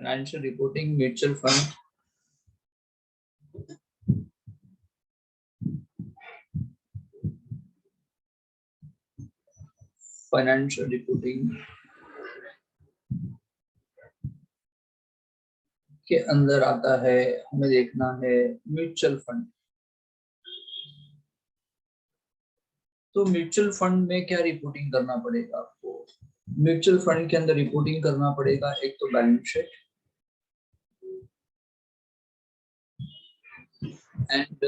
Financial reporting, mutual fund, financial reporting के अंदर आता है, हमें देखना है म्यूचुअल फंड। तो म्यूचुअल फंड में क्या रिपोर्टिंग करना पड़ेगा आपको? म्यूचुअल फंड के अंदर रिपोर्टिंग करना पड़ेगा एक तो balance sheet and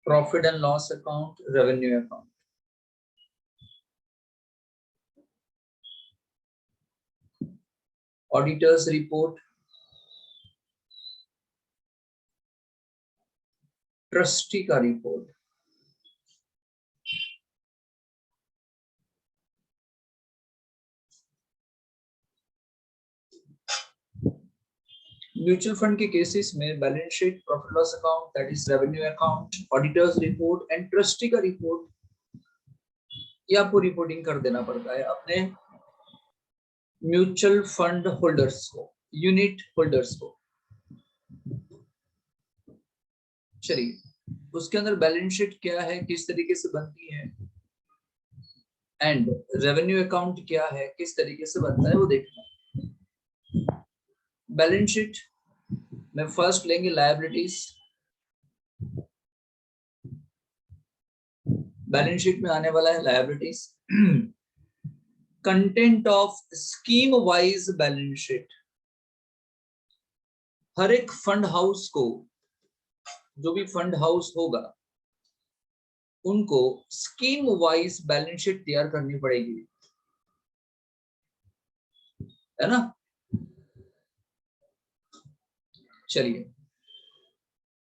profit and loss account, revenue account. Auditors report, trustee का रिपोर्ट, म्यूचुअल फंड के केसेस में balance sheet, profit loss account that is revenue account, auditors report and trustee का रिपोर्ट, ये आपको रिपोर्टिंग कर देना पड़ता है अपने म्यूचुअल फंड होल्डर्स को, यूनिट होल्डर्स को। चलिए, उसके अंदर बैलेंस शीट क्या है, किस तरीके से बनती है, एंड रेवेन्यू अकाउंट क्या है, किस तरीके से बनता है, वो देखना। बैलेंस शीट में फर्स्ट लेंगे लायबिलिटीज। बैलेंस शीट में आने वाला है liabilities. Content of scheme wise balance sheet. हर एक फंड हाउस को, जो भी फंड हाउस होगा, उनको स्कीम वाइज बैलेंस शीट तैयार करनी पड़ेगी, है ना। चलिए,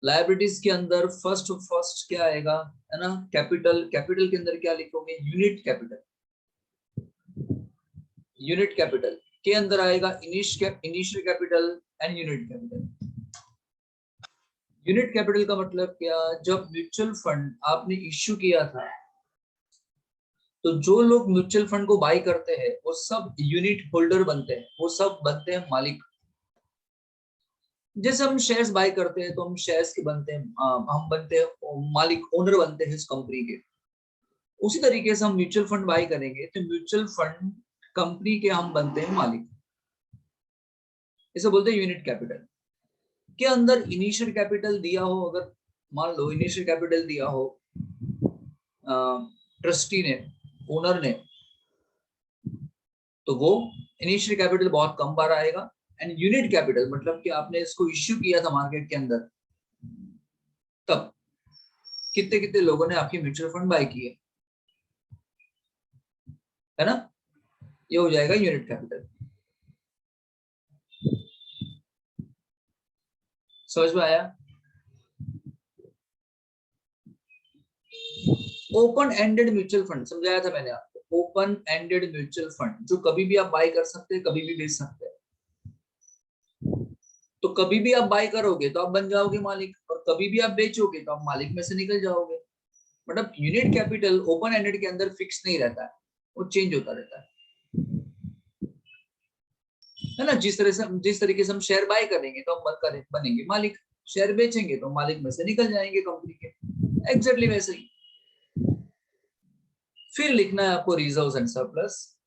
लायबिलिटीज के अंदर फर्स्ट क्या आएगा, है ना, कैपिटल। कैपिटल के अंदर क्या लिखोगे, यूनिट कैपिटल। यूनिट कैपिटल के अंदर आएगा initial capital and unit capital. Unit capital का मतलब क्या, जब म्यूचुअल फंड आपने इश्यू किया था, तो जो लोग म्यूचुअल फंड को बाय करते हैं वो सब यूनिट होल्डर बनते हैं, वो सब बनते हैं मालिक। जैसे हम शेयर्स बाय करते हैं तो हम शेयर्स के बनते हैं, हम बनते हैं मालिक, ओनर बनते हैं इस कंपनी के। उसी तरीके से हम म्यूचुअल फंड बाय करेंगे तो म्यूचुअल फंड कंपनी के हम बनते हैं मालिक। इसे बोलते हैं यूनिट कैपिटल। के अंदर इनिशियल कैपिटल दिया हो, अगर मान लो इनिशियल कैपिटल दिया हो ट्रस्टी ने, ओनर ने, तो वो इनिशियल कैपिटल बहुत कम बार आएगा। एंड यूनिट कैपिटल मतलब कि आपने इसको इश्यू किया था मार्केट के अंदर, तब कितने कितने लोगों ने आपकी म्यूचुअल फंड बाय किए, है ना, ये हो जाएगा यूनिट कैपिटल। समझ में आया? ओपन एंडेड म्यूचुअल फंड समझाया था मैंने आपको। ओपन एंडेड म्यूचुअल फंड जो कभी भी आप बाय कर सकते हैं, कभी भी बेच सकते हैं। तो कभी भी आप बाय करोगे तो आप बन जाओगे मालिक, और कभी भी आप बेचोगे तो आप मालिक में से निकल जाओगे। मतलब यूनिट कैपिटल ओपन एंडेड के अंदर फिक्स नहीं रहता है, वो चेंज होता रहता है ना। जिस तरीके से हम शेयर बाय करेंगे तो हम बनेंगे मालिक, शेयर बेचेंगे तो मालिक में से निकल जाएंगे कंपनी के। एग्जैक्टली वैसे ही। फिर लिखना है आपको रिजर्व्स एंड सरप्लस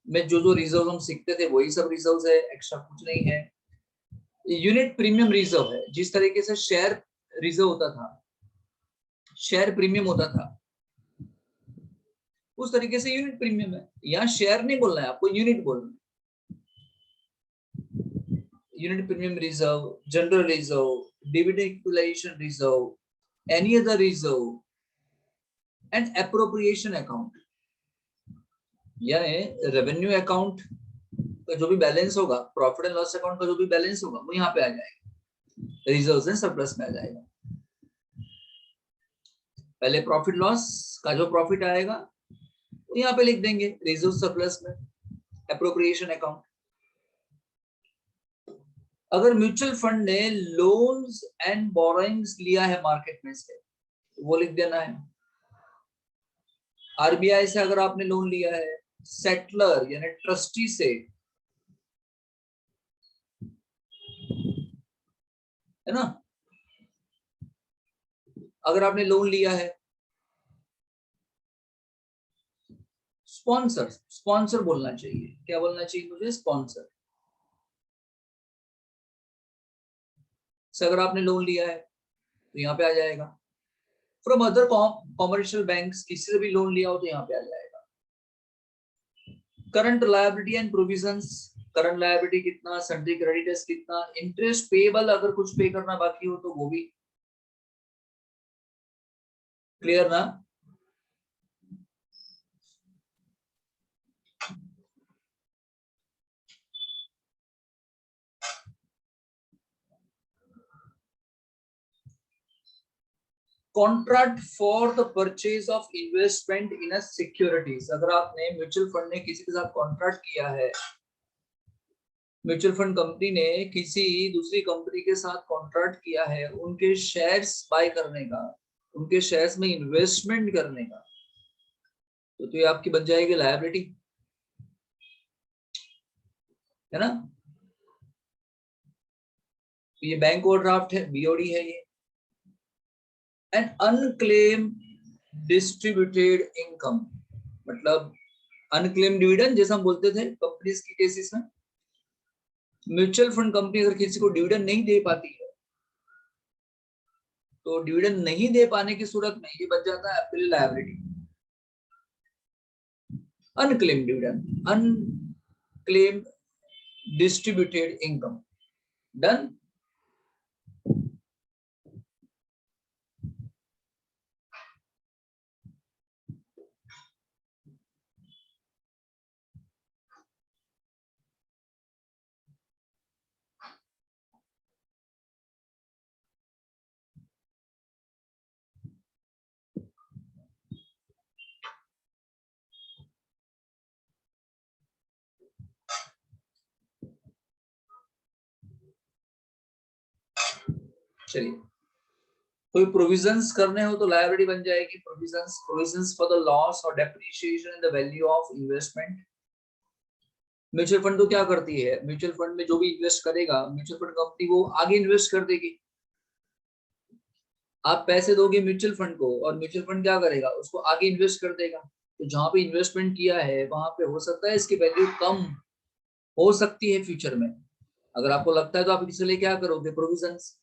में जो रिजर्व हम सीखते थे वही सब रिजर्व्स है, एक्स्ट्रा कुछ नहीं है। यूनिट प्रीमियम रिजर्व है, जिस तरीके से शेयर रिजर्व होता था, शेयर प्रीमियम होता था, उस तरीके से यूनिट प्रीमियम है। यहाँ शेयर नहीं बोलना है आपको, यूनिट बोलना है। Unit premium reserve, general reserve, dividend equalisation reserve, any other reserve and appropriation account. यानी रेवेन्यू अकाउंट का जो भी बैलेंस होगा, प्रॉफिट एंड लॉस अकाउंट का जो भी बैलेंस होगा, वो यहाँ पे आ जाएगा, रिजर्व्स एंड सरप्लस में आ जाएगा। पहले प्रॉफिट लॉस का जो प्रॉफिट आएगा तो यहाँ पे लिख देंगे रिजर्व सरप्लस में, एप्रोप्रिएशन अकाउंट। अगर म्यूचुअल फंड ने लोन्स एंड बोरोइंग्स लिया है मार्केट में से, वो लिख देना है। आरबीआई से अगर आपने लोन लिया है, सेटलर यानी ट्रस्टी से है ना। अगर आपने लोन लिया है, स्पॉन्सर, स्पॉन्सर बोलना चाहिए, क्या बोलना चाहिए मुझे, स्पॉन्सर। अगर आपने लोन लिया है तो यहाँ पे आ जाएगा। फ्रॉम अदर कॉमर्शियल बैंक्स, किसी से भी लोन लिया हो तो यहाँ पे आ जाएगा। Current liability and provisions, current liability कितना, सन्ड्री क्रेडिटर्स कितना, इंटरेस्ट पेबल अगर कुछ पे करना बाकी हो तो वो भी। क्लियर ना। Contract for the purchase of investment in a securities, अगर आपने म्यूचुअल फंड ने किसी के साथ कॉन्ट्रैक्ट किया है, म्यूचुअल फंड कंपनी ने किसी दूसरी कंपनी के साथ कॉन्ट्रैक्ट किया है उनके शेयर्स बाय करने का, उनके शेयर्स में इन्वेस्टमेंट करने का, तो ये आपकी बन जाएगी लायबिलिटी, है ना। ये बैंक ओवरड्राफ्ट है, बीओडी है ये। एंड अनक्लेम डिस्ट्रीब्यूटेड इनकम, मतलब अनक्लेम डिविडेंड जैसा हम बोलते थे कंपनीज की केसेस में। म्यूचुअल फंड कंपनी अगर किसी को डिविडेंड नहीं दे पाती है तो डिविडेंड नहीं दे पाने की सूरत में ये बन जाता है आपके लिए liability. Unclaim dividend, unclaim distributed income, done. चलिए, कोई प्रोविजंस करने हो तो लायबिलिटी बन जाएगी। Provisions, provisions for the loss और depreciation in the value of investment. Mutual fund तो क्या करती है, म्यूचुअल फंड में जो भी इन्वेस्ट करेगा म्यूचुअल फंड कंपनी वो आगे इन्वेस्ट कर देगी। आप पैसे दोगे म्यूचुअल फंड को और म्यूचुअल फंड क्या करेगा, उसको आगे इन्वेस्ट कर देगा। तो जहां पे इन्वेस्टमेंट किया है वहां पे हो सकता है इसकी वैल्यू कम हो सकती है फ्यूचर में। अगर आपको लगता है तो आप इसलिए क्या करोगे, provisions.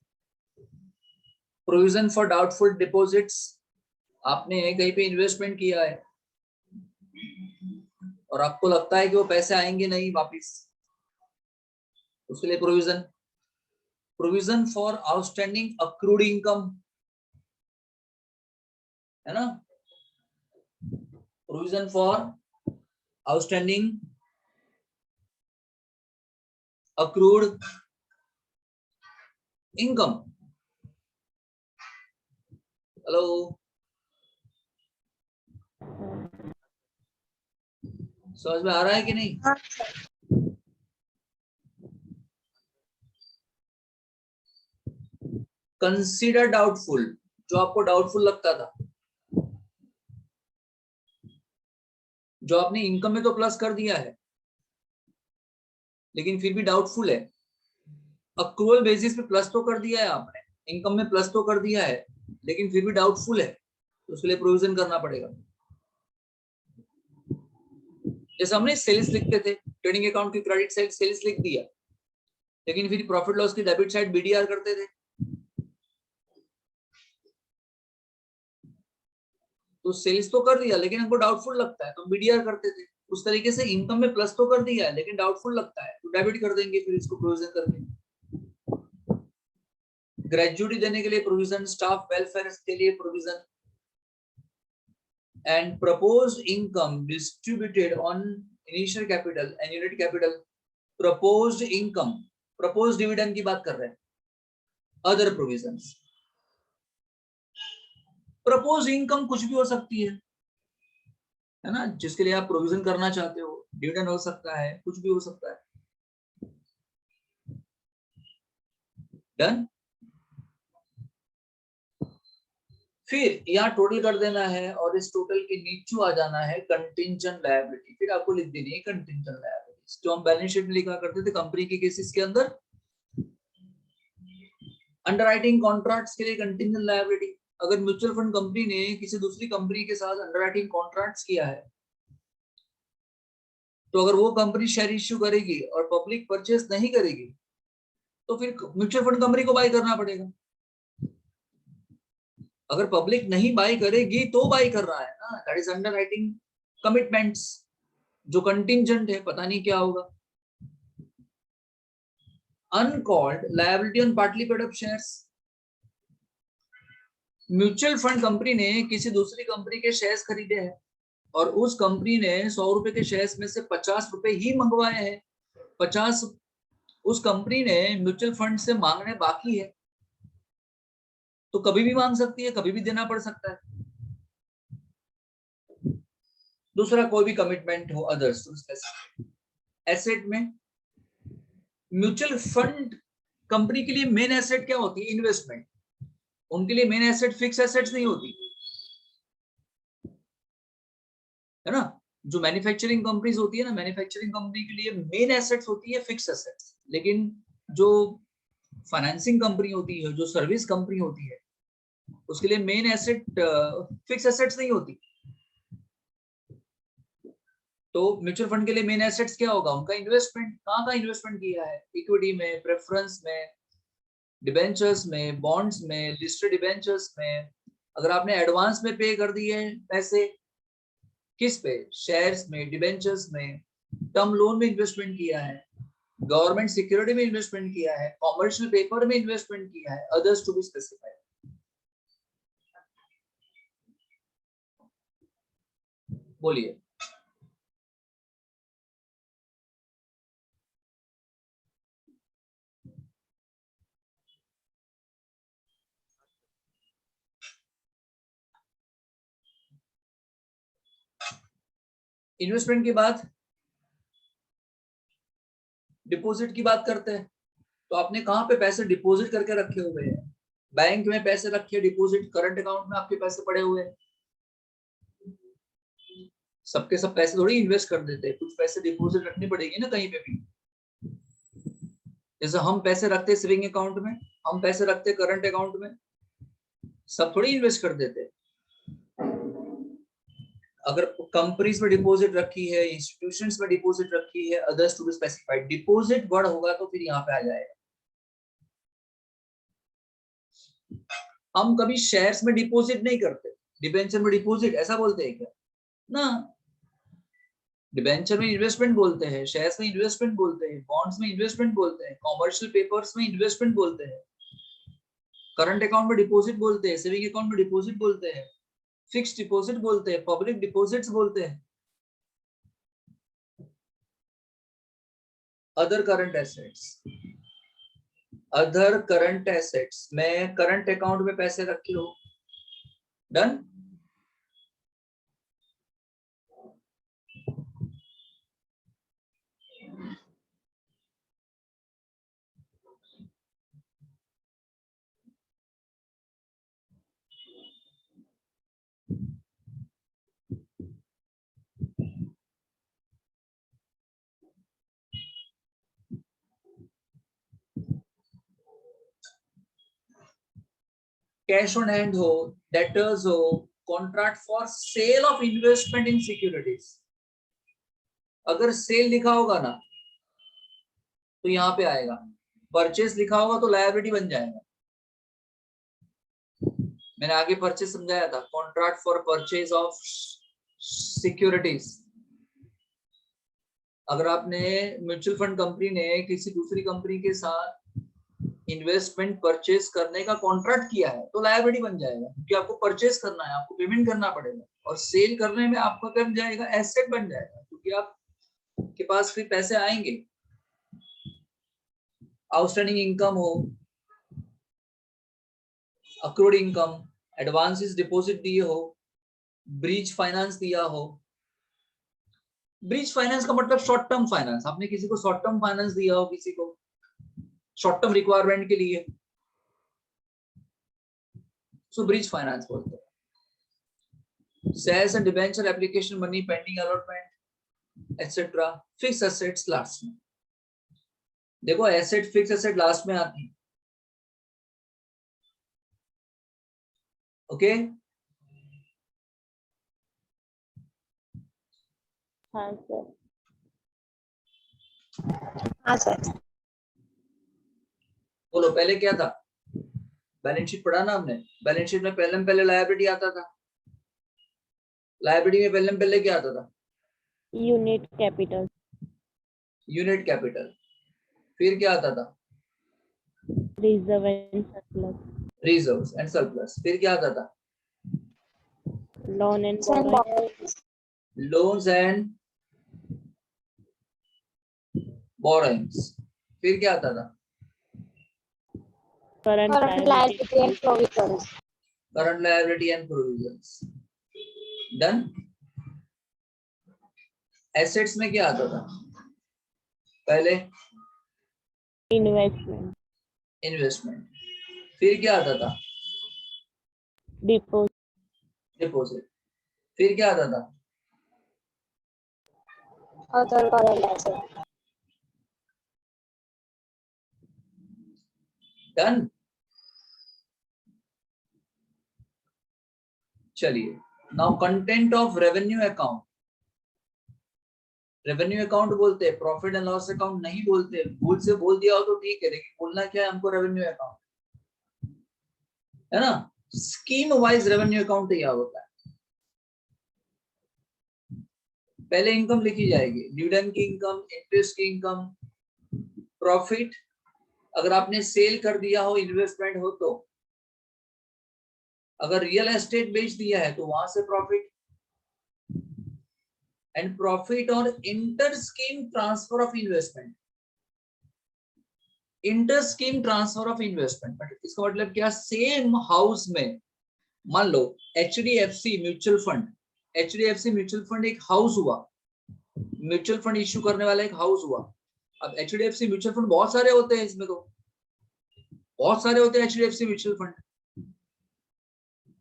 Provision for doubtful deposits, आपने कहीं पे इन्वेस्टमेंट किया है और आपको लगता है कि वो पैसे आएंगे नहीं वापिस, उसके लिए provision. Provision for outstanding accrued income, है ना। Provision for outstanding accrued income. Hello, समझ में आ रहा है कि नहीं। कंसीडर डाउटफुल, जो आपको डाउटफुल लगता था, जो आपने इनकम में तो प्लस कर दिया है लेकिन फिर भी डाउटफुल है। अक्रूवल बेसिस पे प्लस तो कर दिया है आपने, इनकम में प्लस तो कर दिया है लेकिन फिर भी डाउटफुल है, तो उसके लिए प्रोविजन करना पड़ेगा। जैसे हमने सेल्स लिखते थे, ट्रेडिंग अकाउंट की क्रेडिट साइड सेल्स लिख दिया लेकिन फिर प्रॉफिट लॉस की डेबिट साइड बीडीआर करते थे, तो सेल्स तो कर दिया लेकिन हमको डाउटफुल लगता है तो बीडीआर करते थे। उस तरीके से इनकम में प्लस तो कर दिया है लेकिन डाउटफुल लगता है तो डेबिट कर देंगे फिर इसको प्रोविजन करके। ग्रेजुटी देने के लिए प्रोविजन, स्टाफ वेलफेयर के लिए provision, and proposed income distributed on initial capital and unit capital. Proposed income, proposed dividend की बात कर रहे हैं। अदर प्रोविजंस, प्रपोज इनकम कुछ भी हो सकती है ना, जिसके लिए आप प्रोविजन करना चाहते हो। डिविडेंड हो सकता है, कुछ भी हो सकता है। डन। फिर यहाँ टोटल कर देना है और इस टोटल के नीचे आ जाना है कंटिंजेंट लायबिलिटी, फिर आपको लिख देनी है कंटिंजेंट लायबिलिटी, जो हम बैलेंस शीट में लिखा करते थे कंपनी के केसेस के अंदर। अंडरराइटिंग कॉन्ट्रैक्ट्स के लिए कंटिंजेंट लायबिलिटी, अगर म्यूचुअल फंड कंपनी ने किसी दूसरी कंपनी के साथ अंडरराइटिंग कॉन्ट्रैक्ट्स किया है, तो अगर वो कंपनी शेयर इश्यू करेगी और पब्लिक परचेस नहीं करेगी, तो फिर म्यूचुअल फंड कंपनी को बाय करना पड़ेगा। अगर पब्लिक नहीं बाय करेगी तो बाय कर रहा है ना, दैट इज अंडरराइटिंग कमिटमेंट्स, जो कंटिंजेंट है, पता नहीं क्या होगा। Uncalled liability on partly paid up shares, mutual fund company ने किसी दूसरी कंपनी के शेयर्स खरीदे हैं और उस कंपनी ने 100 रुपए के शेयर्स में से 50 रुपए ही मंगवाए हैं, 50 उस कंपनी ने म्यूचुअल फंड से मांगने बाकी है, तो कभी भी मांग सकती है, कभी भी देना पड़ सकता है। दूसरा, कोई भी कमिटमेंट हो अदर्स टू एसेट में, म्यूचुअल फंड कंपनी के लिए मेन एसेट क्या होती है? इन्वेस्टमेंट। उनके लिए मेन एसेट फिक्स एसेट्स नहीं होती है ना। जो मैन्युफैक्चरिंग कंपनीज होती है ना, मैन्युफैक्चरिंग कंपनी के लिए मेन एसेट्स होती है फिक्स एसेट्स, लेकिन जो फाइनेंसिंग कंपनी होती है, जो सर्विस कंपनी होती है, उसके लिए मेन एसेट फिक्स एसेट्स नहीं होती। तो म्यूचुअल फंड के लिए मेन एसेट्स क्या होगा? उनका इन्वेस्टमेंट। कहाँ का इन्वेस्टमेंट किया है? इक्विटी में, प्रेफरेंस में, डिबेंचर्स में, बॉन्ड्स में, लिस्टेड डिबेंचर्स में। अगर आपने एडवांस में पे कर दिए पैसे, किस पे? शेयर्स में, डिबेंचर्स में, टर्म लोन में इन्वेस्टमेंट किया है, गवर्नमेंट सिक्योरिटी में इन्वेस्टमेंट किया है, कॉमर्शियल पेपर में इन्वेस्टमेंट किया है, अदर्स टू बी स्पेसिफाइड। बोलिए। इन्वेस्टमेंट के बाद डिपॉजिट की बात करते हैं। तो आपने कहाँ पे पैसे डिपॉजिट करके रखे हुए हैं? बैंक में पैसे रखे डिपॉजिट, करंट अकाउंट में आपके पैसे पड़े हुए हैं। सबके सब पैसे थोड़ी इन्वेस्ट कर देते हैं, कुछ पैसे डिपॉजिट रखनी पड़ेगी ना कहीं पे भी। जैसे हम पैसे रखते सेविंग अकाउंट में, हम पैसे रखते करंट अकाउंट में, सब थोड़ी इन्वेस्ट कर देते। अगर कंपनीज में डिपॉजिट रखी है, इंस्टीट्यूशंस में डिपॉजिट रखी है, others to be specified, deposit word होगा तो फिर यहाँ पे आ जाएगा। हम कभी शेयर्स में डिपॉजिट नहीं करते, डिबेंचर में डिपॉजिट ऐसा बोलते हैं क्या? ना, डिबेंचर में इन्वेस्टमेंट बोलते हैं, शेयर्स में इन्वेस्टमेंट बोलते हैं, बॉन्ड्स में इन्वेस्टमेंट बोलते हैं, कॉमर्शियल पेपर्स में इन्वेस्टमेंट बोलते हैं, करंट अकाउंट में डिपॉजिट बोलते हैं, सेविंग अकाउंट में डिपॉजिट बोलते हैं, फिक्स्ड डिपॉजिट बोलते हैं, पब्लिक डिपॉजिट्स बोलते हैं। Other current assets, other current assets में करंट अकाउंट में पैसे रखे हो, डन। कैश ऑन हैंड हो, डेटर्स हो, contract for sale of investment in securities. अगर सेल लिखा होगा ना तो यहाँ पे आएगा, परचेस लिखा होगा तो लायबिलिटी बन जाएगा। मैंने आगे परचेस समझाया था, contract for purchase of securities. अगर आपने म्यूचुअल फंड कंपनी ने किसी दूसरी कंपनी के साथ इन्वेस्टमेंट परचेज करने का कॉन्ट्रैक्ट किया है तो लायबिलिटी बन जाएगा, क्योंकि आपको परचेज करना है, आपको पेमेंट करना पड़ेगा, और सेल करने में आपका कर जाएगा, एसेट बन जाएगा, क्योंकि आप के पास फिर पैसे आएंगे। आउटस्टैंडिंग इनकम हो, अक्रूड इनकम, एडवांसेस डिपॉजिट दिए हो, ब्रीच फाइनेंस दिया हो। ब्रीच फाइनेंस का मतलब शॉर्ट टर्म फाइनेंस, आपने किसी को शॉर्ट टर्म फाइनेंस दिया हो, किसी को शॉर्ट टर्म रिक्वायरमेंट के लिए, सो ब्रीच फाइनेंस बोलते हैं। Shares and debenture application money pending allotment etcetera, fix assets last में। देखो एसेट फिक्स एसेट लास्ट में आती है, ओके? हाँ सर। हाँ सर। बोलो पहले क्या था? बैलेंस शीट पढ़ा ना हमने? बैलेंस शीट में पहले लायबिलिटी आता था। लायबिलिटी में पहले क्या आता था? Unit capital. Unit capital. फिर क्या आता था? Reserve and surplus. Reserves and surplus. फिर क्या आता था? Loan and borrowing. Loans and borrowings. फिर क्या आता था? Current liability and provisions. Current liability and provisions. Done. Assets में क्या आता था पहले? इन्वेस्टमेंट। इन्वेस्टमेंट। फिर क्या आता था? डिपोजिट। डिपॉजिट। फिर क्या आता था? Other current asset. डन। चलिए, now content of revenue account. Revenue account बोलते हैं, प्रॉफिट एंड लॉस अकाउंट नहीं बोलते। भूल से बोल दिया हो तो ठीक है, लेकिन बोलना क्या है हमको? रेवेन्यू अकाउंट, है ना? स्कीम वाइज रेवेन्यू अकाउंट तैयार होता है। पहले इनकम लिखी जाएगी, डिविडेंड की इनकम, इंटरेस्ट की इनकम, प्रॉफिट। अगर आपने सेल कर दिया हो, इन्वेस्टमेंट हो तो, अगर रियल एस्टेट बेच दिया है तो वहां से प्रॉफिट, एंड प्रॉफिट और inter scheme transfer of investment. Inter scheme transfer of investment इसका मतलब क्या? सेम हाउस में मान लो HDFC mutual fund, HDFC mutual fund एक हाउस हुआ, म्यूचुअल फंड इश्यू करने वाला एक हाउस हुआ। अब HDFC म्यूचुअल फंड बहुत सारे होते हैं, इसमें तो बहुत सारे होते हैं HDFC म्यूचुअल फंड।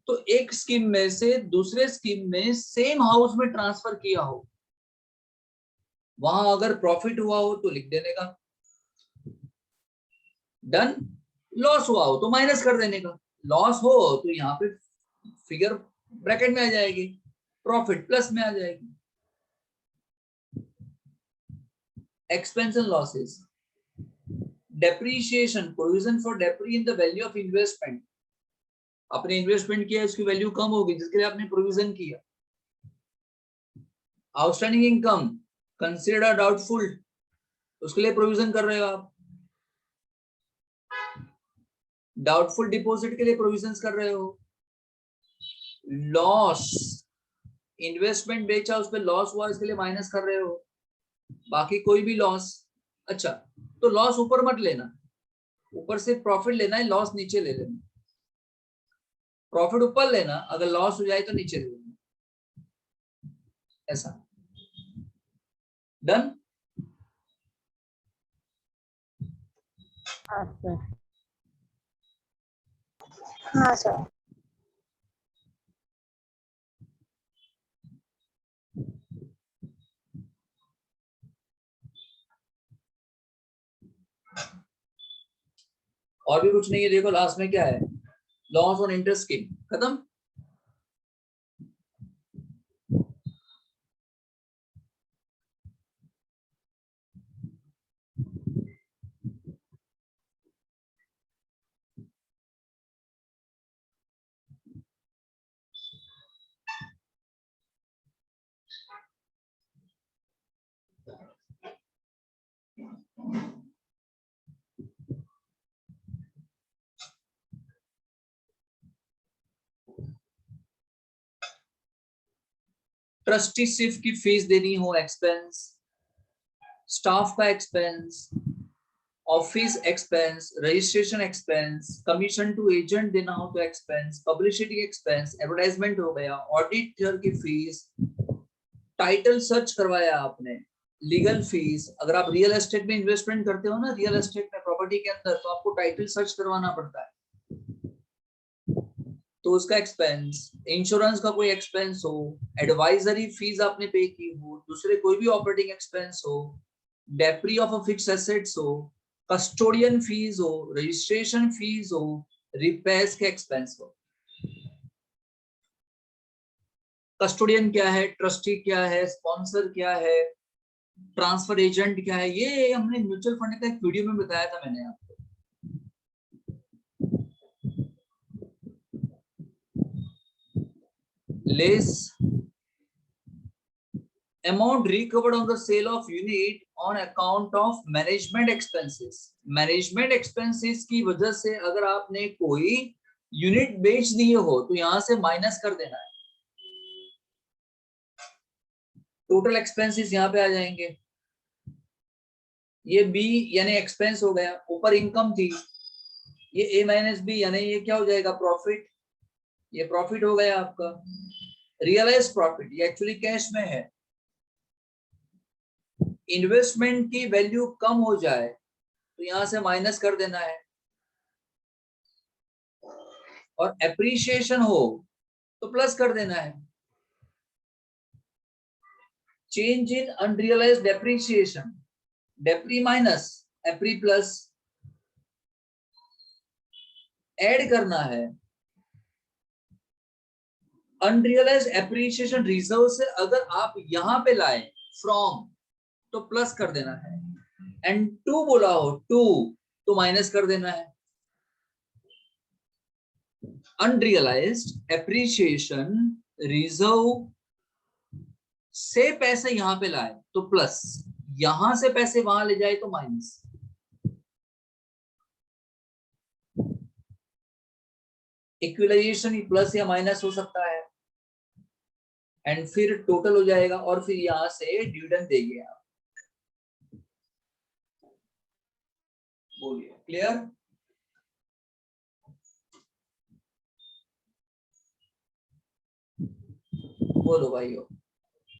तो एक स्कीम में से दूसरे स्कीम में सेम हाउस में ट्रांसफर किया हो, वहां अगर प्रॉफिट हुआ हो तो लिख देने का, डन। लॉस हुआ हो तो माइनस कर देने का। लॉस हो तो यहाँ पे फिगर ब्रैकेट में आ जाएगी, प्रॉफिट प्लस में आ जाएगी। Expense and losses. Depreciation, provision for depre in the value of investment. आपने इन्वेस्टमेंट किया, इसकी वैल्यू कम होगी जिसके लिए आपने प्रोविजन किया। आउटस्टैंडिंग इनकम कंसिडर डाउटफुल, उसके लिए प्रोविजन कर रहे हो आप। डाउटफुल डिपॉजिट के लिए प्रोविजंस कर रहे हो। लॉस, इन्वेस्टमेंट बेचा उस पर लॉस हुआ, इसके लिए माइनस कर रहे हो। बाकी कोई भी लॉस। अच्छा, तो लॉस ऊपर मत लेना, ऊपर से प्रॉफिट लेना है, लॉस नीचे ले लेना। प्रॉफिट ऊपर लेना, अगर लॉस हो जाए तो नीचे ले लेना, ऐसा। डन। हाँ सर। हाँ सर। और भी कुछ नहीं है, देखो लास्ट में क्या है? लॉस ऑन इंटरेस्ट स्कीम, खत्म। ट्रस्टीशिप की फीस देनी हो, एक्सपेंस, स्टाफ का expense, office expense, registration expense, commission to agent देना हो तो एक्सपेंस, पब्लिसिटी एक्सपेंस, एडवर्टाइजमेंट हो गया, ऑडिटर की फीस, टाइटल सर्च करवाया आपने, लीगल फीस। अगर आप रियल एस्टेट में इन्वेस्टमेंट करते हो ना, रियल एस्टेट में प्रॉपर्टी के अंदर, तो आपको टाइटल सर्च करवाना पड़ता है, तो उसका एक्सपेंस। इंश्योरेंस का कोई एक्सपेंस हो, एडवाइजरी फीस आपने पे की हो, दूसरे कोई भी ऑपरेटिंग एक्सपेंस हो, डेप्री ऑफ अ फिक्स्ड एसेट्स हो, कस्टोडियन फीस हो, रजिस्ट्रेशन फीस हो, रिपेयर्स के एक्सपेंस हो। कस्टोडियन क्या है, ट्रस्टी क्या है, स्पॉन्सर क्या है, ट्रांसफर एजेंट क्या है, ये हमने म्यूचुअल फंड का एक वीडियो में बताया था मैंने आपको। Less amount recovered on the sale of unit on account of management expenses. Management expenses की वजह से अगर आपने कोई यूनिट बेच दिए हो तो यहां से माइनस कर देना है। टोटल एक्सपेंसेस यहां पे आ जाएंगे। ये बी यानी एक्सपेंस हो गया, ऊपर इनकम थी, ये ए माइनस बी यानी ये क्या हो जाएगा, प्रॉफिट। ये प्रॉफिट हो गया आपका। रियलाइज प्रॉफिट ये एक्चुअली कैश में है। इन्वेस्टमेंट की वैल्यू कम हो जाए तो यहां से माइनस कर देना है, और एप्रिसिएशन हो तो प्लस कर देना है। Change in unrealised depreciation, depre minus appre plus, add करना है। अनरियलाइज्ड एप्रिसिएशन रिजर्व से अगर आप यहां पे लाए फ्रॉम तो प्लस कर देना है, एंड टू बोला हो टू तो माइनस कर देना है। अनरियलाइज्ड एप्रिसिएशन रिजर्व से पैसे यहां पे लाए तो प्लस, यहां से पैसे वहां ले जाए तो माइनस। इक्विलाइजेशन प्लस या माइनस हो सकता है, एंड फिर टोटल हो जाएगा, और फिर यहां से डिविडेंड देंगे आप। बोलिए, क्लियर? बोलो भाइयों।